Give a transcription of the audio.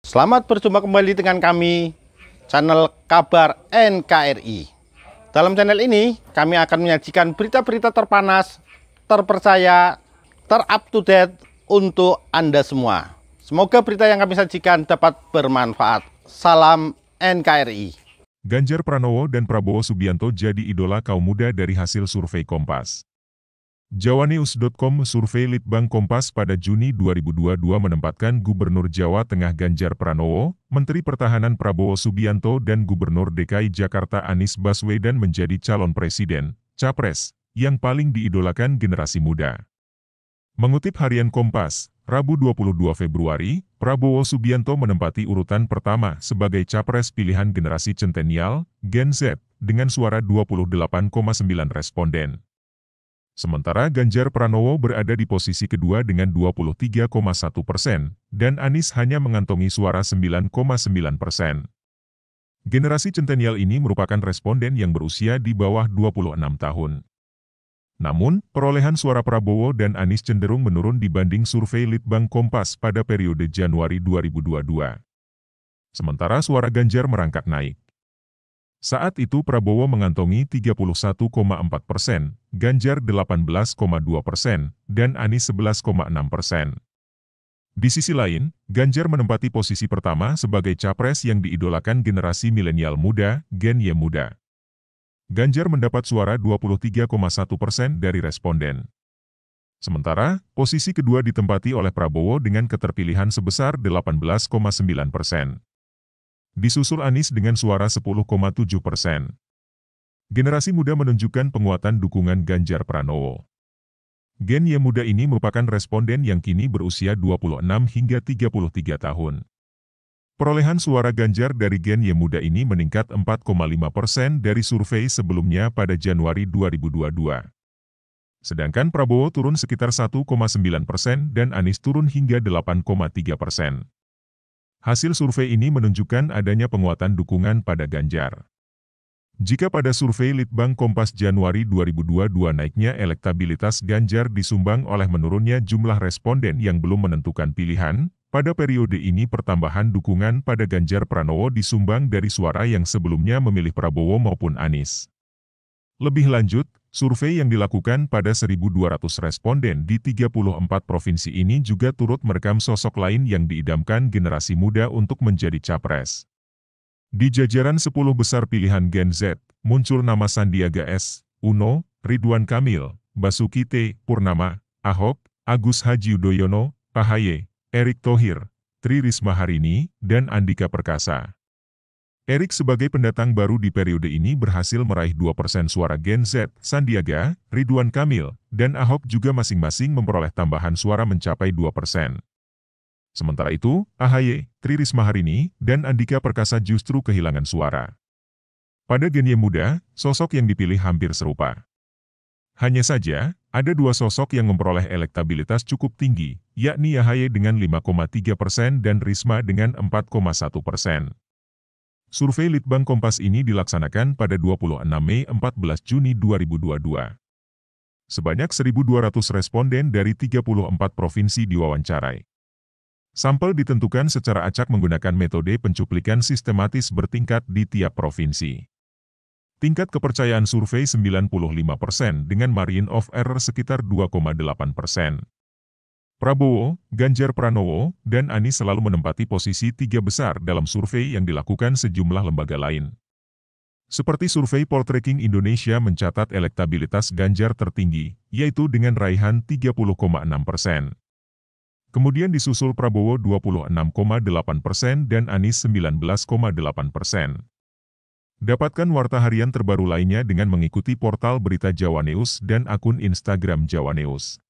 Selamat berjumpa kembali dengan kami, channel Kabar NKRI. Dalam channel ini, kami akan menyajikan berita-berita terpanas, terpercaya, terup to date untuk Anda semua. Semoga berita yang kami sajikan dapat bermanfaat. Salam NKRI. Ganjar Pranowo dan Prabowo Subianto jadi idola kaum muda dari hasil survei Kompas. Jawanews.com survei Litbang Kompas pada Juni 2022 menempatkan Gubernur Jawa Tengah Ganjar Pranowo, Menteri Pertahanan Prabowo Subianto dan Gubernur DKI Jakarta Anies Baswedan menjadi calon presiden, capres, yang paling diidolakan generasi muda. Mengutip harian Kompas, Rabu 22 Februari, Prabowo Subianto menempati urutan pertama sebagai capres pilihan generasi centenial, Gen Z, dengan suara 28,9 responden. Sementara Ganjar Pranowo berada di posisi kedua dengan 23,1%, dan Anies hanya mengantongi suara 9,9%. Generasi centenial ini merupakan responden yang berusia di bawah 26 tahun. Namun, perolehan suara Prabowo dan Anies cenderung menurun dibanding survei Litbang Kompas pada periode Januari 2022. Sementara suara Ganjar merangkak naik. Saat itu Prabowo mengantongi 31,4%, Ganjar 18,2%, dan Anies 11,6%. Di sisi lain, Ganjar menempati posisi pertama sebagai capres yang diidolakan generasi milenial muda, Gen Y muda. Ganjar mendapat suara 23,1% dari responden. Sementara, posisi kedua ditempati oleh Prabowo dengan keterpilihan sebesar 18,9%. Disusul Anies dengan suara 10,7%. Generasi muda menunjukkan penguatan dukungan Ganjar Pranowo. Gen Y muda ini merupakan responden yang kini berusia 26 hingga 33 tahun. Perolehan suara Ganjar dari Gen Y muda ini meningkat 4,5% dari survei sebelumnya pada Januari 2022. Sedangkan Prabowo turun sekitar 1,9% dan Anies turun hingga 8,3%. Hasil survei ini menunjukkan adanya penguatan dukungan pada Ganjar. Jika pada survei Litbang Kompas Januari 2022 naiknya elektabilitas Ganjar disumbang oleh menurunnya jumlah responden yang belum menentukan pilihan, pada periode ini pertambahan dukungan pada Ganjar Pranowo disumbang dari suara yang sebelumnya memilih Prabowo maupun Anies. Lebih lanjut, survei yang dilakukan pada 1.200 responden di 34 provinsi ini juga turut merekam sosok lain yang diidamkan generasi muda untuk menjadi capres. Di jajaran 10 besar pilihan Gen Z, muncul nama Sandiaga Uno, Ridwan Kamil, Basuki T. Purnama, Ahok, Agus Haji Yudhoyono, AHY, Erick Thohir, Tri Risma Harini, dan Andika Perkasa. Erick sebagai pendatang baru di periode ini berhasil meraih 2% suara Gen Z, Sandiaga, Ridwan Kamil, dan Ahok juga masing-masing memperoleh tambahan suara mencapai 2%. Sementara itu, AHY, Tri Risma Harini, dan Andika Perkasa justru kehilangan suara. Pada Gen Y muda, sosok yang dipilih hampir serupa. Hanya saja, ada dua sosok yang memperoleh elektabilitas cukup tinggi, yakni AHY dengan 5,3% dan Risma dengan 4,1%. Survei Litbang Kompas ini dilaksanakan pada 26 Mei 14 Juni 2022. Sebanyak 1.200 responden dari 34 provinsi diwawancarai. Sampel ditentukan secara acak menggunakan metode pencuplikan sistematis bertingkat di tiap provinsi. Tingkat kepercayaan survei 95% dengan margin of error sekitar 2,8%. Prabowo, Ganjar Pranowo, dan Anies selalu menempati posisi 3 besar dalam survei yang dilakukan sejumlah lembaga lain. Seperti survei Poltreking Indonesia mencatat elektabilitas Ganjar tertinggi, yaitu dengan raihan 30,6%. Kemudian disusul Prabowo 26,8% dan Anies 19,8%. Dapatkan warta harian terbaru lainnya dengan mengikuti portal berita Jawanews dan akun Instagram Jawanews.